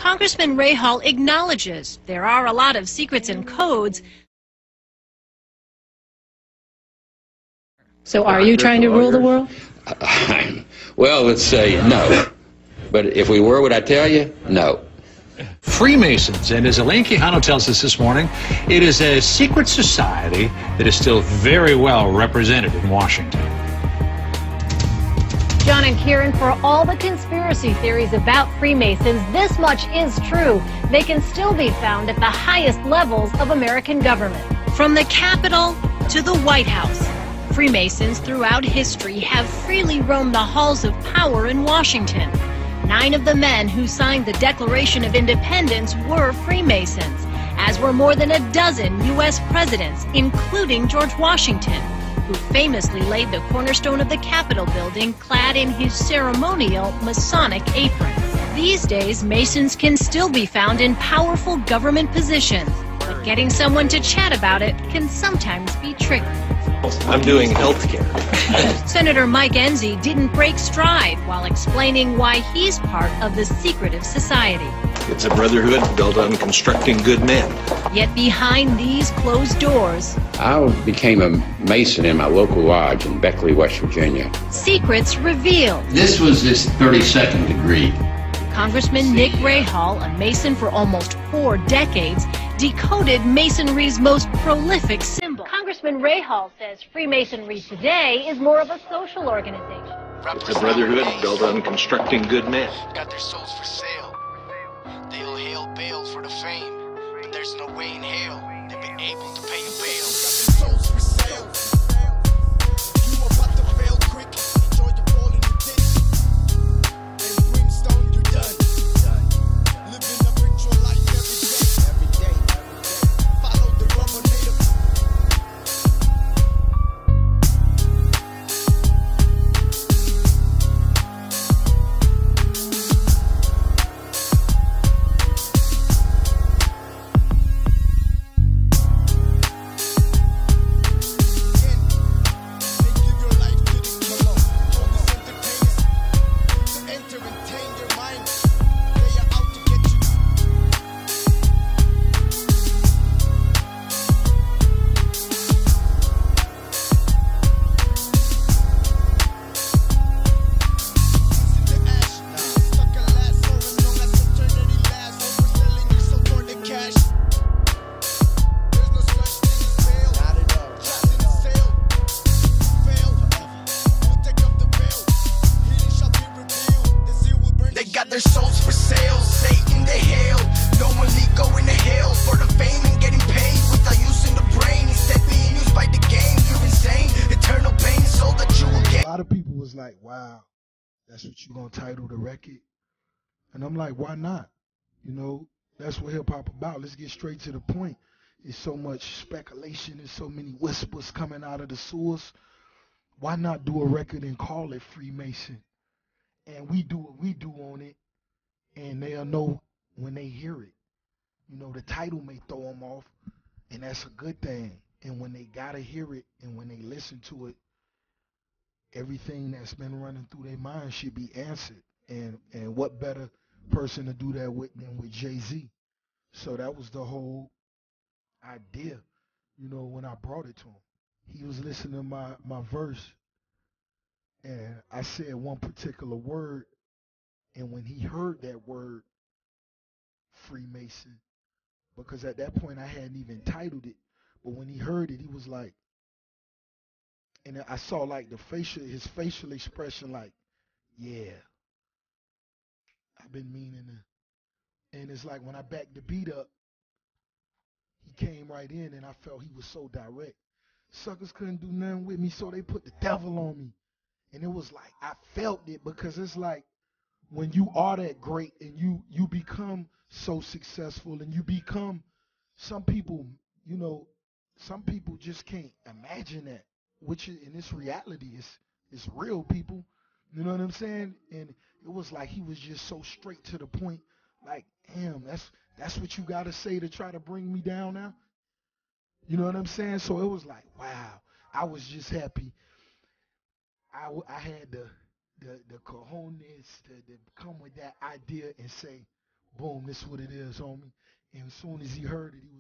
Congressman Ray Hall acknowledges there are a lot of secrets and codes. So are you trying to rule the world? Well, let's say no. But if we were, would I tell you? No. Freemasons, and as Elaine Quijano tells us this morning, it is a secret society that is still very well represented in Washington. John and Kieran, for all the conspiracy theories about Freemasons, this much is true. They can still be found at the highest levels of American government. From the Capitol to the White House, Freemasons throughout history have freely roamed the halls of power in Washington. 9 of the men who signed the Declaration of Independence were Freemasons, as were more than a dozen U.S. presidents, including George Washington, who famously laid the cornerstone of the Capitol building clad in his ceremonial Masonic apron. These days, Masons can still be found in powerful government positions, but getting someone to chat about it can sometimes be tricky. I'm doing healthcare. Senator Mike Enzi didn't break stride while explaining why he's part of the secretive society. It's a brotherhood built on constructing good men. Yet behind these closed doors, I became a Mason in my local lodge in Beckley, West Virginia. secrets revealed. This was his 32nd degree. Congressman Nick Ray Hall, a Mason for almost 4 decades, decoded Masonry's most prolific symbol. Congressman Ray Hall says Freemasonry today is more of a social organization. It's a brotherhood built on constructing good men. Got their souls for sale. They'll hail bail for the fame, but there's no way in hell they'll be able to pay a bail. Souls for sale. You about to fail quick. Enjoy the fall in the ditch. And brimstone, you're done. Living a ritual life every day. Follow the rubber native. Their souls for sale, Satan they hail. No one lead going to hell for the fame and getting paid without using the brain. Instead being used by the game. You're insane. Eternal pain is all that you will get. A lot of people was like, wow, that's what you gonna title the record? And I'm like, why not? You know, that's what hip hop about. Let's get straight to the point. There's so much speculation, there's so many whispers coming out of the sewers. Why not do a record and call it Freemason? And we do what we do on it, and they'll know when they hear it. You know, the title may throw them off, and that's a good thing. And when they gotta hear it, and when they listen to it, everything that's been running through their mind should be answered. And what better person to do that with than with Jay-Z? So that was the whole idea, you know, when I brought it to him. He was listening to my verse, and I said one particular word, and when he heard that word, Freemason, because at that point I hadn't even titled it, but when he heard it, he was like, and I saw like his facial expression, like, yeah, I've been meaning to. And it's like when I backed the beat up, he came right in, and I felt he was so direct. Suckers couldn't do nothing with me, so they put the devil on me. And it was like, I felt it, because it's like when you are that great and you become so successful and you become, some people, you know, some people just can't imagine that, which in this reality is real, people. You know what I'm saying? And it was like he was just so straight to the point, like, damn, that's what you got to say to try to bring me down now? You know what I'm saying? So it was like, wow, I was just happy. I had the cojones to come with that idea and say, Boom, this is what it is, homie. And as soon as he heard it, he was